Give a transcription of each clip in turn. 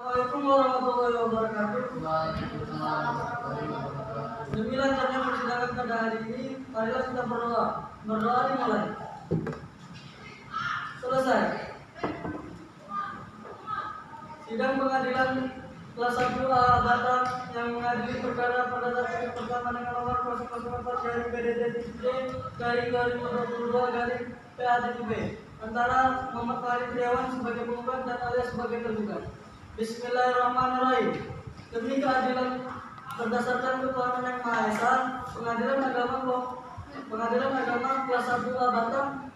Assalamualaikum warahmatullahi wabarakatuh. Demikian caranya persidangan pada hari ini. Marilah kita berdoa. Berdoa dimulai. Selesai. Sidang pengadilan kelas 1A Batam yang mengadili perkara pada tanggal pertama dengan nomor 004 dari PDT-D dari 2022 dari PA-B antara Muhammad Farid Triawan sebagai penggugat dan alias sebagai tergugat. Bismillahirrahmanirrahim. Demi keadilan berdasarkan ketuhanan yang Maha Esa, Pengadilan Agama kelas 1A Batam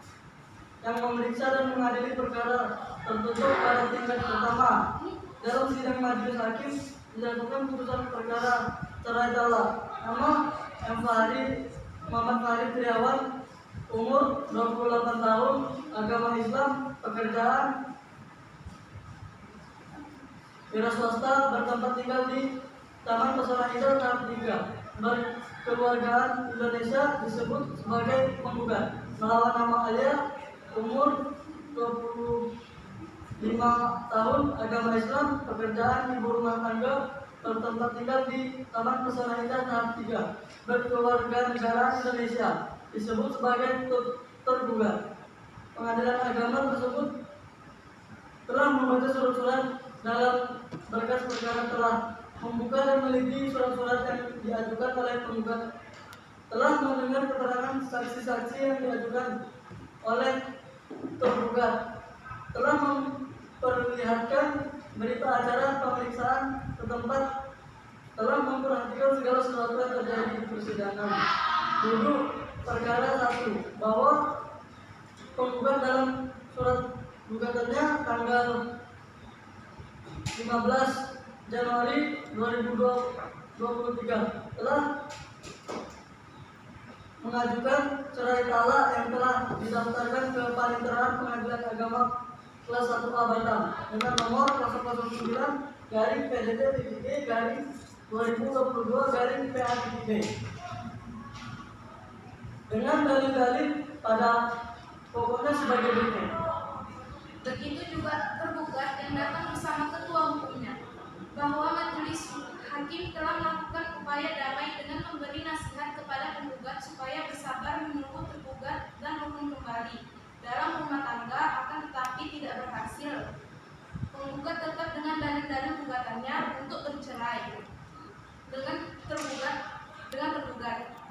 yang memeriksa dan mengadili perkara tertutup pada tingkat pertama. Dalam sidang majelis hakim dijatuhkan putusan perkara cerai talak. Nama M. Farid Muhammad Farid Triawan, umur 28 tahun, agama Islam, pekerjaan wira swasta, bertempat tinggal di Taman Pesona Indah tahap 3, berkeluargaan Indonesia, disebut sebagai penggugat. Melawan nama ayah, umur 25 tahun, agama Islam, pekerjaan ibu rumah tangga, bertempat tinggal di Taman Pesona Indah tahap 3, berkeluarga negara Indonesia, disebut sebagai tergugat. Pengadilan agama tersebut telah membaca surat-surat dalam berkas perkara, telah membuka dan meneliti surat-surat yang diajukan oleh penggugat, telah mendengar keterangan saksi-saksi yang diajukan oleh tergugat, telah memperlihatkan berita acara pemeriksaan ke tempat, telah memperhatikan segala sesuatu yang terjadi di persidangan. Duduk perkara 1, bahwa penggugat dalam surat gugatannya tanggal 15 Januari 2023 telah mengajukan cerai talak yang telah didaftarkan ke Panitera Pengadilan Agama kelas 1A Batam dengan nomor 001-PDT-2022-PA-B dengan dalil-dalil pada pokoknya sebagai berikut. Begitu juga tergugat yang datang bersama ketua hukumnya, bahwa majelis hakim telah melakukan upaya damai dengan memberi nasihat kepada penggugat supaya bersabar menunggu tergugat dan rukun kembali dalam rumah tangga, akan tetapi tidak berhasil. Penggugat tetap dengan dalil-dalil gugatannya untuk bercerai dengan tergugat.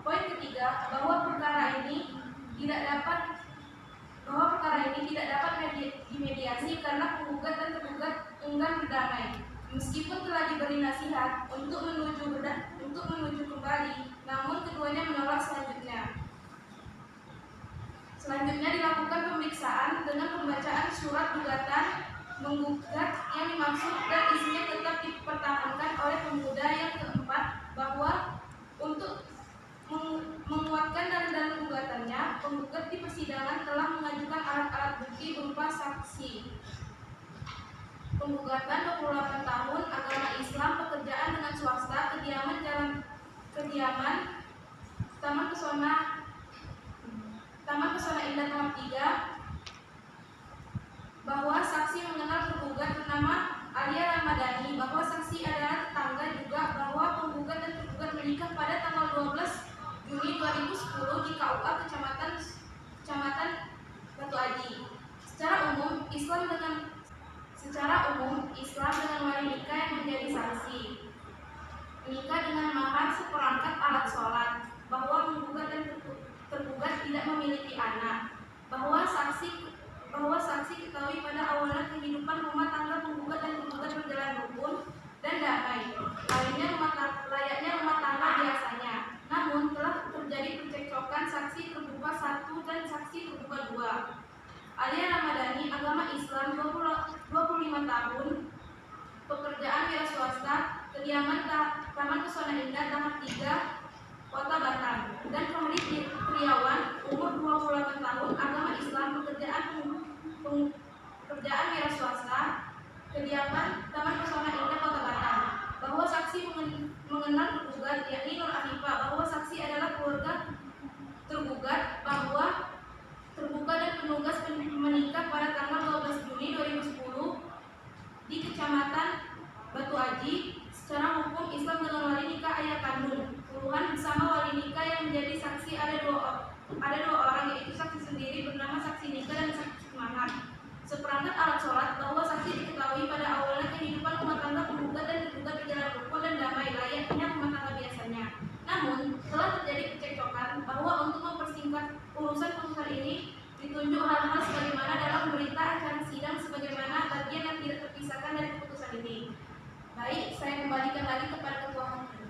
Poin ketiga, bahwa perkara ini tidak dapat dimediasi karena penggugat dan tergugat enggan berdamai. Meskipun telah diberi nasihat untuk menuju kembali, namun keduanya menolak selanjutnya. Selanjutnya dilakukan pemeriksaan dengan pembacaan surat gugatan menggugat yang dimaksud dan isinya tetap dipertahankan oleh penggugat. Yang keempat, bahwa untuk menguatkan dalil-dalil gugatannya, penggugat di persidangan telah mengajukan alat-alat bukti berupa saksi. Penggugatan 28 tahun, agama Islam, pekerjaan dengan swasta, kediaman Taman Pesona Indah tahap 3, bahwa saksi mengenal tergugat bernama Alia Ramadhani, bahwa saksi adalah tetangga juga, bahwa penggugat dan tergugat menikah pada tanggal 12 Juni 2010 di KUA Kecamatan Batu Aji. Secara umum Islam dengan wali nikah yang menjadi saksi, menikah dengan mahar seperangkat alat sholat, bahwa penggugat dan tergugat tidak memiliki anak, bahwa saksi ketahui pada awalnya kehidupan rumah tangga penggugat dan tergugat berjalan rukun dan damai, layaknya rumah tangga biasanya. Namun telah terjadi percekcokan saksi tergugat 1 dan saksi tergugat 2. Alia Ramadhani, agama Islam, 25 tahun, pekerjaan wira swasta, kediaman Taman Pesona Indah tahap 3, Kota Batam. Dan Farid Triawan, umur 28 tahun, agama Islam, pekerjaan wira swasta, kediaman Taman Pesona Indah Kota Batam. Bahwa saksi mengenal tergugat, yakni Nur Anifah, bahwa saksi adalah keluarga tergugat, bahwa tergugat dan penugas menikah pada tanggal 12 Juni 2010 di Kecamatan Aji, secara hukum Islam dengan wali nikah ayah kandung. Puluhan bersama wali nikah yang menjadi saksi ada dua orang, yaitu saksi sendiri bernama saksi nikah dan saksi mahar. Seperangkat alat sholat bahwa saksi diketahui pada awalnya kehidupan rumah tangga penggugat dan tergugat berjalan rukun dan damai layaknya rumah tangga biasanya. Namun telah terjadi kecekcokan bahwa untuk mempersingkat urusan ini ditunjuk hal-hal sebagaimana dalam berita acara sidang sebagaimana bagian yang tidak terpisahkan dari keputusan ini. Baik, saya kembalikan lagi kepada ketua hakim.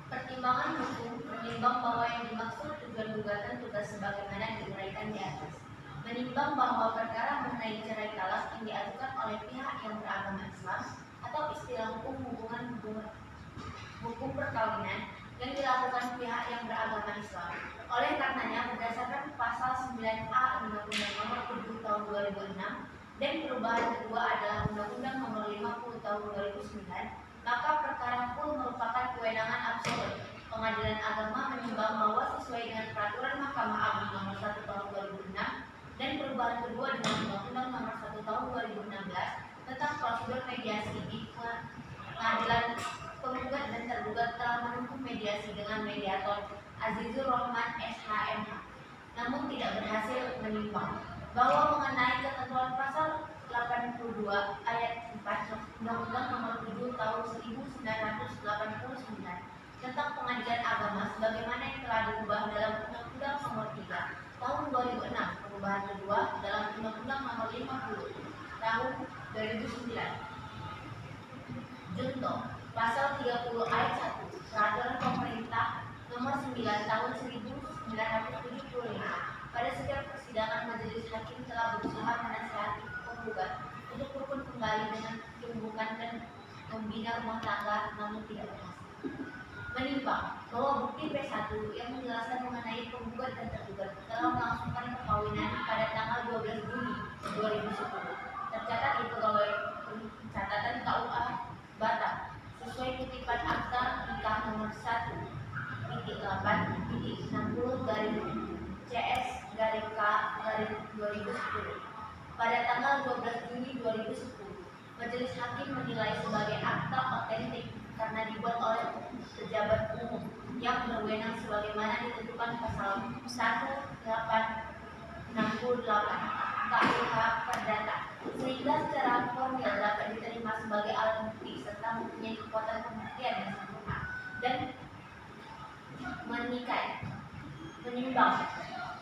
Pertimbangan hukum menimbang bahwa yang dimaksud tujuan gugatan tugas sebagaimana diuraikan di atas. Menimbang bahwa perkara mengenai cerai talak yang diajukan oleh pihak yang beragama Islam atau istilah hukum perkawinan yang dilakukan pihak yang beragama Islam. Oleh karenanya berdasarkan pasal 9A Undang-Undang Nomor 7 Tahun 2006 dan perubahan kedua adalah Undang-Undang Nomor 50 Tahun 2009, maka perkara pun merupakan kewenangan absolut. Pengadilan Agama menimbang bahwa sesuai dengan peraturan Mahkamah Agung Nomor 1 Tahun 2006 dan perubahan kedua dengan Undang-Undang Nomor 1 Tahun 2016 tentang prosedur mediasi di pengadilan, penggugat dan tergugat telah menempuh mediasi dengan mediator Azizur Rahman SHMH, namun tidak berhasil menimbang bahwa mengenai ketentuan pasal 82 ayat 4 Undang-Undang Nomor 7 Tahun 1989 tentang Pengadilan Agama sebagaimana yang telah diubah dalam Undang-Undang Nomor 3 Tahun 2006, perubahan kedua dalam Undang-Undang Nomor 50 Tahun 2009. Contoh, pasal 30 ayat 1 Peraturan Pemerintah Nomor 9 Tahun 1975. Pada setiap persidangan majelis hakim telah berusaha menasihati penggugat untuk rukun kembali dengan tumbukan dan membina rumah tangga, namun tidak berhasil. Menimbang bahwa bukti P1 yang menjelaskan mengenai penggugat dan tergugat telah melangsungkan perkawinan pada tanggal 12 Juni 2010 tercatat di pegawai catatan KUA Batam sesuai kutipan akta nikah nomor 1.8.60 CS/K/2010 pada tanggal 12 Juni 2010. Majelis hakim menilai sebagai akta otentik karena dibuat oleh pejabat umum yang berwenang sebagaimana ditentukan pasal 1868 KUH Perdata, sehingga secara formil dapat diterima sebagai alat bukti serta mempunyai kekuatan pembuktian yang sempurna dan mengikat. Menimbang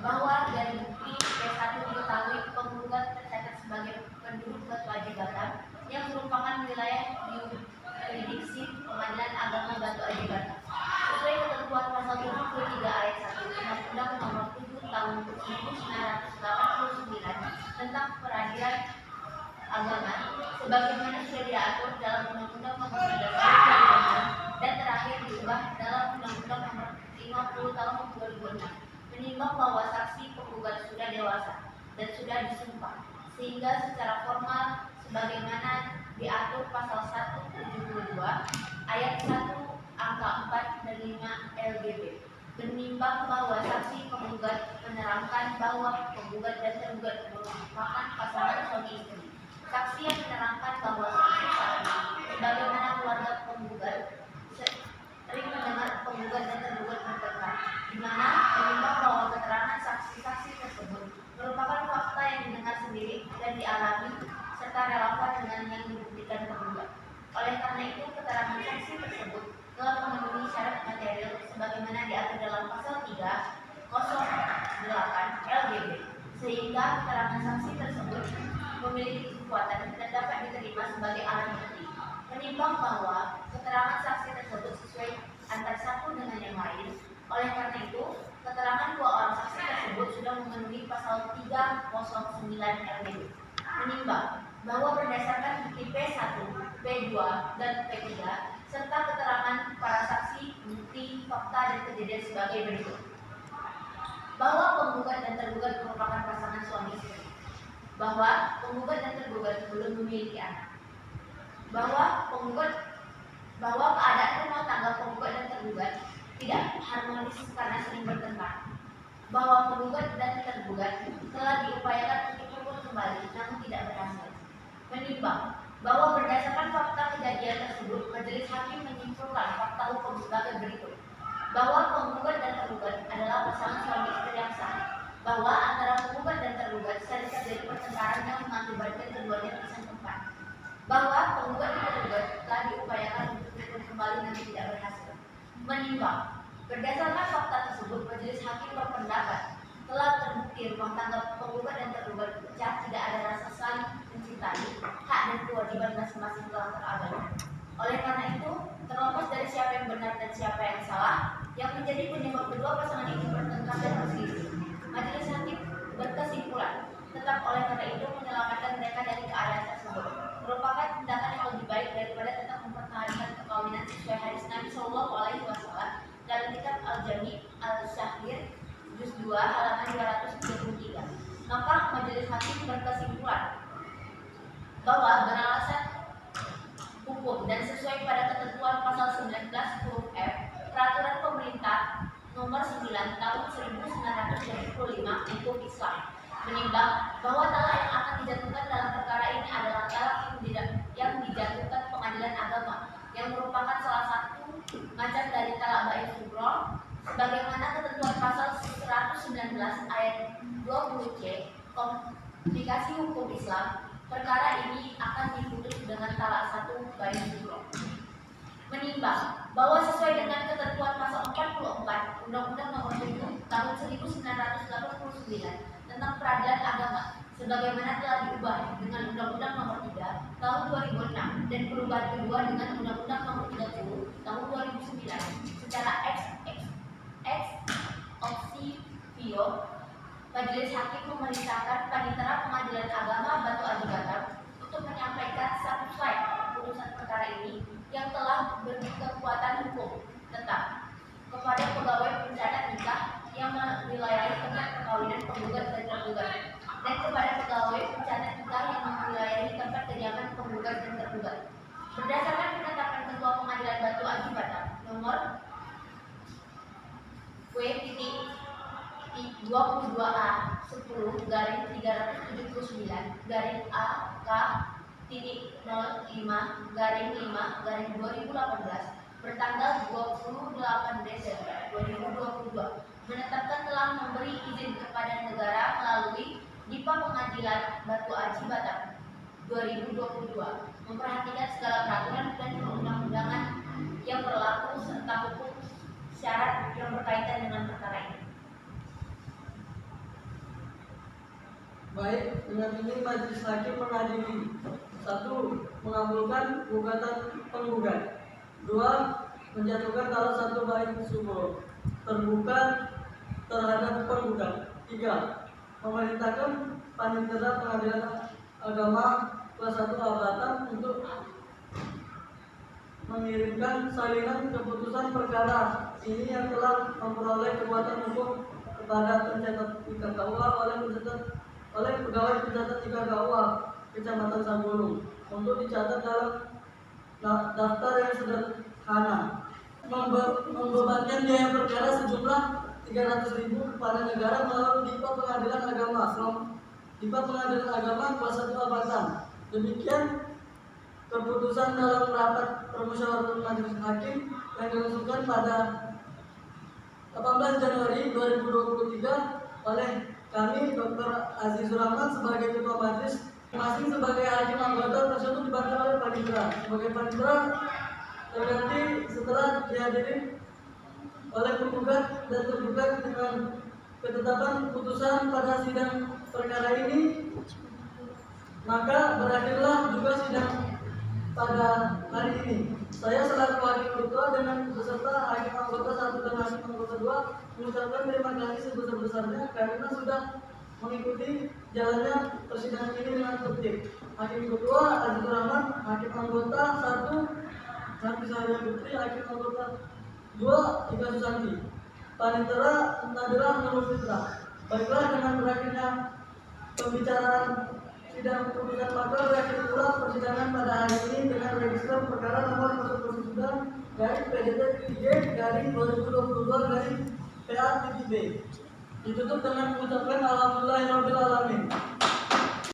bahwa dari bukti P1 diketahui penggugat tercatat sebagai penduduk Batu Batam yang merupakan wilayah yurisdiksi Pengadilan Agama Batu Aji Batam sesuai ketentuan pasal 73 ayat 1 Undang-Undang Nomor 7 Tahun 1989 tentang Peradilan Agama sebagaimana sudah diatur dalam Undang-Undang Nomor 13 Tahun 2006 dan terakhir diubah dalam Undang-Undang Nomor 50 Tahun 2006. Menimbang bahwa saksi penggugat sudah dewasa dan sudah disumpah sehingga secara formal sebagaimana diatur pasal 172 ayat 1 angka 4 dan 5 LGB. Menimbang bahwa saksi penggugat menerangkan bahwa penggugat dan tergugat merupakan pasangan suami istri. Saksi yang menerangkan bahwa saksi sebagaimana keluarga penggugat sering mendengar penggugat dan tergugat bertengkar, di mana menimbang bahwa keterangan saksi-saksi tersebut merupakan fakta yang didengar sendiri dan dialami serta relevan dengan yang dibuktikan penggugat. Oleh karena itu, keterangan saksi tersebut telah memenuhi syarat material sebagaimana diatur dalam pasal 308 LGB, sehingga keterangan saksi tersebut memiliki kekuatan dan dapat diterima sebagai alat bukti. Menimbang bahwa keterangan saksi tersebut sesuai antara satu dengan yang lain, oleh karena itu, keterangan dua orang saksi tersebut sudah memenuhi pasal 309 LGB. Menimbang bahwa berdasarkan bukti P1, P2, dan P3 serta keterangan para saksi, bukti, fakta, dan kejadian sebagai berikut. Bahwa penggugat dan tergugat merupakan pasangan suami istri. Bahwa penggugat dan tergugat belum memiliki anak. Bahwa keadaan rumah tangga penggugat dan tergugat tidak harmonis karena sering bertengkar. Bahwa penggugat dan tergugat telah Menimbang bahwa berdasarkan fakta kejadian tersebut, majelis hakim menyimpulkan fakta hukum sebagai berikut: bahwa penggugat dan tergugat adalah pasangan suami istri yang sah, bahwa antara penggugat dan tergugat sering terjadi pertengkaran yang mengakibatkan keduanya pisah tempat, bahwa penggugat dan tergugat telah diupayakan untuk rukun kembali namun tidak berhasil. Menimbang berdasarkan fakta tersebut, majelis hakim berpendapat telah terbukti rumah tangga penggugat dan tergugat pecah, tidak ada rasa saling mencintai, hak dan kewajiban masing-masing telah terabaikan. Oleh karena itu, terlepas dari siapa yang benar dan siapa yang salah, yang menjadi penyebab kedua pasangan ini bertengkar dan berselisih, majelis hakim berkesimpulan tetap oleh karena itu menyelamatkan mereka dari keadaan tersebut merupakan tindakan yang lebih baik daripada tetap mempertahankan perkawinan sesuai hadis Nabi Shallallahu Alaihi Wasallam dalam kitab Al-Jami Al-Syahir juz 2 halaman 233. Maka majelis hakim berkesimpulan bahwa beralasan hukum dan sesuai pada ketentuan pasal 19 huruf F Peraturan Pemerintah Nomor 9 Tahun 1975 Hukum Islam, menimbang bahwa talak yang akan dijatuhkan dalam perkara ini adalah talak yang dijatuhkan pengadilan agama, yang merupakan salah satu macam dari talak bain kubro, sebagaimana ketentuan pasal 119 ayat 20C Komplikasi Hukum Islam. Perkara ini akan diputus dengan talak satu bain kubro. Menimbang bahwa sesuai dengan ketentuan pasal 44 Undang-Undang Nomor 7 Tahun 1989 tentang Peradilan Agama, sebagaimana telah diubah dengan Undang-Undang Nomor 3 Tahun 2006 dan perubahan kedua dengan Undang-Undang Nomor 30 Tahun 2009 secara ex officio, majelis hakim memerintahkan Panitera Pengadilan Agama Batu Aji Batam untuk menyampaikan satu slide putusan perkara ini yang telah berkekuatan hukum tetap kepada pegawai pencatat nikah yang mewilayahi tempat perkawinan penggugat dan tergugat, dan kepada pegawai pencatat nikah yang mewilayahi tempat kediaman penggugat dan tergugat. Berdasarkan penetapan Ketua Pengadilan Batu Aji Batam nomor W.22A 10/2018/AK.05/5/2018 bertanggal 28 Desember 2022 menetapkan telah memberi izin kepada negara melalui Dipa Pengadilan Batu Aji Batam 2022 memperhatikan segala peraturan dan perundang-undangan yang berlaku serta hukum syarat yang berkaitan dengan perkara ini. Baik, dengan ini majelis hakim mengadili: 1. Mengabulkan gugatan penggugat. 2. Menjatuhkan talak satu bain kubro terbuka terhadap penggugat. 3. Memerintahkan Panitera Pengadilan Agama kelas 1 Batam untuk mengirimkan salinan keputusan perkara ini yang telah memperoleh kekuatan hukum kepada pencatat nikah KUA oleh pegawai pencatat nikah KUA Kecamatan Sanggulung untuk dicatat dalam daftar yang sederhana, membebankan biaya perkara sejumlah 300.000 kepada negara melalui Dipa Pengadilan Agama kelas 1 Batam. Demikian keputusan dalam rapat permusyawaratan majelis hakim yang dilangsungkan pada 18 Januari 2023 oleh kami Dr. Azizur Rahman sebagai ketua majelis, masing sebagai hakim anggota tersebut dibantu oleh Panitera. Sebagai Panitera terganti setelah dihadiri oleh penggugat dan tergugat dengan ketetapan putusan pada sidang perkara ini, maka berakhirlah juga sidang pada hari ini. Saya selaku hakim ketua dengan beserta hakim anggota 1 dan hakim anggota 2 mengucapkan terima kasih sebesar-besarnya karena sudah mengikuti jalannya persidangan ini dengan tertib. Hakim ketua Azizur Rahman, hakim anggota 1 Santi Sahaya Putri, hakim anggota 2 Ika Susanti, Panitera Nadira Nurul Fitra. Baiklah, dengan berakhirnya pembicaraan sidang putusan maka berakhir pula persidangan pada hari ini dengan register perkara nomor 009/PDT-3/2022/PA-B. Ditutup dengan mengucapkan alhamdulillahirabbil alamin.